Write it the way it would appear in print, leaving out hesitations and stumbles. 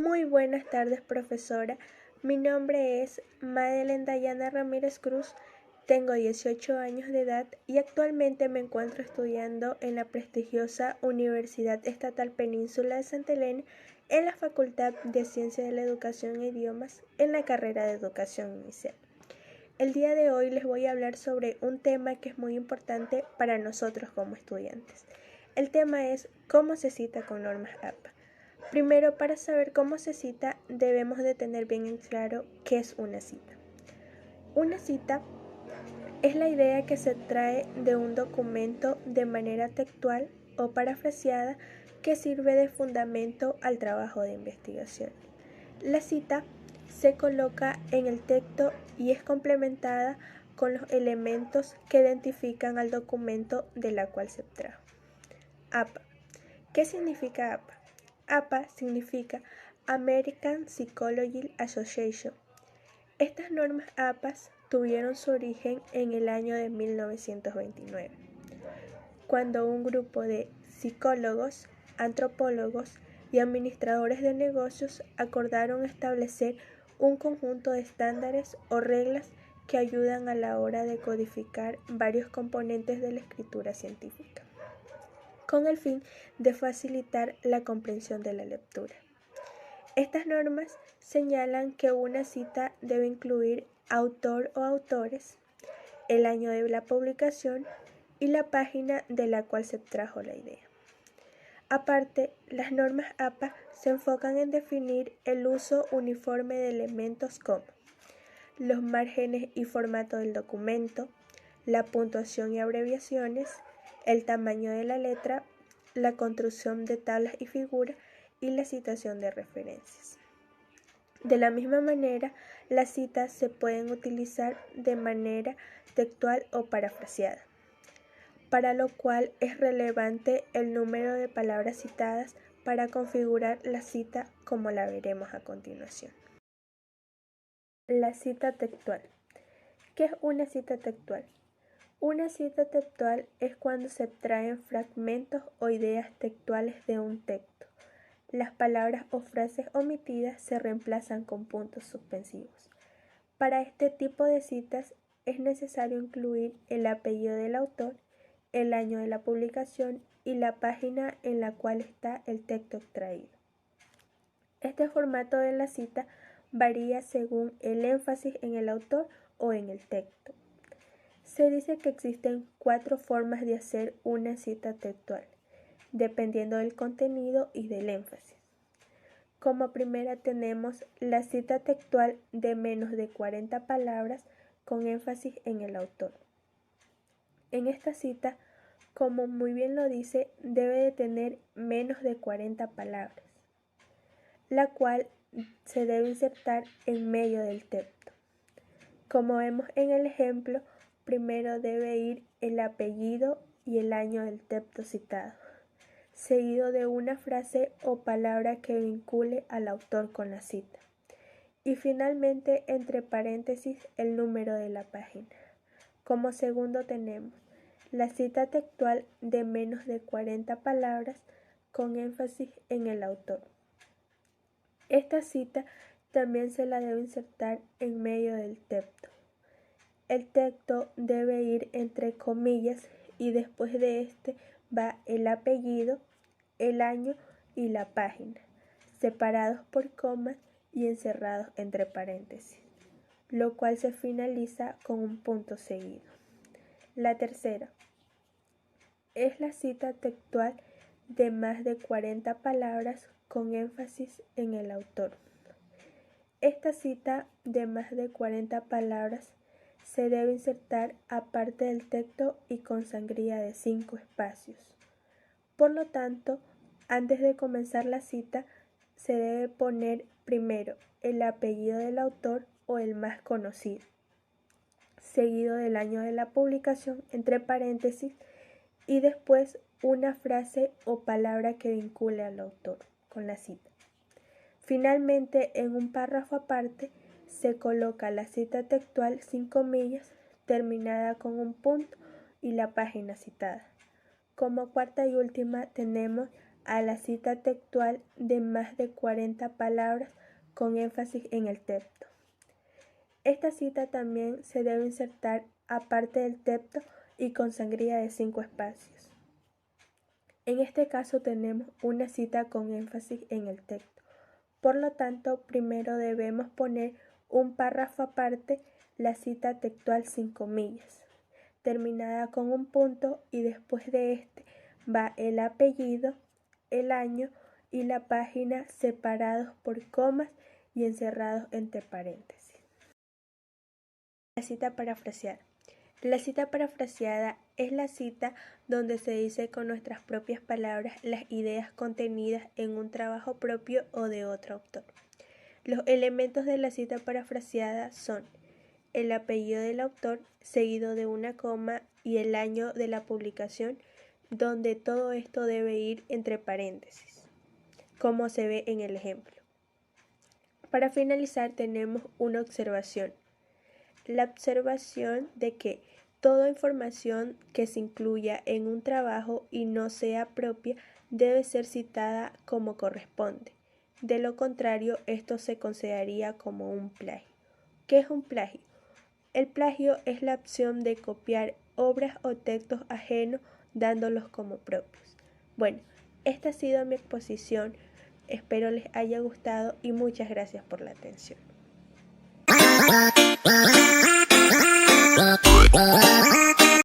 Muy buenas tardes, profesora. Mi nombre es Madeleine Dayana Ramírez Cruz, tengo 18 años de edad y actualmente me encuentro estudiando en la prestigiosa Universidad Estatal Península de Santa Elena en la Facultad de Ciencias de la Educación e Idiomas en la carrera de Educación Inicial. El día de hoy les voy a hablar sobre un tema que es muy importante para nosotros como estudiantes. El tema es cómo se cita con normas APA. Primero, para saber cómo se cita, debemos de tener bien en claro qué es una cita. Una cita es la idea que se trae de un documento de manera textual o parafraseada que sirve de fundamento al trabajo de investigación. La cita se coloca en el texto y es complementada con los elementos que identifican al documento de la cual se trajo. APA. ¿Qué significa APA? APA significa American Psychological Association. Estas normas APAs tuvieron su origen en el año de 1929, cuando un grupo de psicólogos, antropólogos y administradores de negocios acordaron establecer un conjunto de estándares o reglas que ayudan a la hora de codificar varios componentes de la escritura científica, con el fin de facilitar la comprensión de la lectura. Estas normas señalan que una cita debe incluir autor o autores, el año de la publicación y la página de la cual se trajo la idea. Aparte, las normas APA se enfocan en definir el uso uniforme de elementos como los márgenes y formato del documento, la puntuación y abreviaciones, el tamaño de la letra, la construcción de tablas y figuras y la citación de referencias. De la misma manera, las citas se pueden utilizar de manera textual o parafraseada, para lo cual es relevante el número de palabras citadas para configurar la cita como la veremos a continuación. La cita textual. ¿Qué es una cita textual? Una cita textual es cuando se extraen fragmentos o ideas textuales de un texto. Las palabras o frases omitidas se reemplazan con puntos suspensivos. Para este tipo de citas es necesario incluir el apellido del autor, el año de la publicación y la página en la cual está el texto extraído. Este formato de la cita varía según el énfasis en el autor o en el texto. Se dice que existen 4 formas de hacer una cita textual, dependiendo del contenido y del énfasis. Como primera tenemos la cita textual de menos de 40 palabras con énfasis en el autor. En esta cita, como muy bien lo dice, debe de tener menos de 40 palabras, la cual se debe insertar en medio del texto. Como vemos en el ejemplo, primero debe ir el apellido y el año del texto citado, seguido de una frase o palabra que vincule al autor con la cita. Y finalmente, entre paréntesis, el número de la página. Como segundo tenemos la cita textual de menos de 40 palabras con énfasis en el autor. Esta cita también se la debe insertar en medio del texto. El texto debe ir entre comillas y después de este va el apellido, el año y la página, separados por comas y encerrados entre paréntesis, lo cual se finaliza con un punto seguido. La tercera es la cita textual de más de 40 palabras con énfasis en el autor. Esta cita de más de 40 palabras se debe insertar aparte del texto y con sangría de 5 espacios. Por lo tanto, antes de comenzar la cita, se debe poner primero el apellido del autor o el más conocido, seguido del año de la publicación entre paréntesis y después una frase o palabra que vincule al autor con la cita. Finalmente, en un párrafo aparte, se coloca la cita textual sin comillas, terminada con un punto y la página citada. Como cuarta y última tenemos a la cita textual de más de 40 palabras con énfasis en el texto. Esta cita también se debe insertar aparte del texto y con sangría de 5 espacios. En este caso tenemos una cita con énfasis en el texto. Por lo tanto, primero debemos poner un párrafo aparte, la cita textual sin comillas, terminada con un punto, y después de este va el apellido, el año y la página separados por comas y encerrados entre paréntesis. La cita parafraseada. La cita parafraseada es la cita donde se dice con nuestras propias palabras las ideas contenidas en un trabajo propio o de otro autor. Los elementos de la cita parafraseada son el apellido del autor seguido de una coma y el año de la publicación, donde todo esto debe ir entre paréntesis, como se ve en el ejemplo. Para finalizar tenemos una observación. La observación de que toda información que se incluya en un trabajo y no sea propia debe ser citada como corresponde. De lo contrario, esto se consideraría como un plagio. ¿Qué es un plagio? El plagio es la opción de copiar obras o textos ajenos dándolos como propios. Bueno, esta ha sido mi exposición. Espero les haya gustado y muchas gracias por la atención.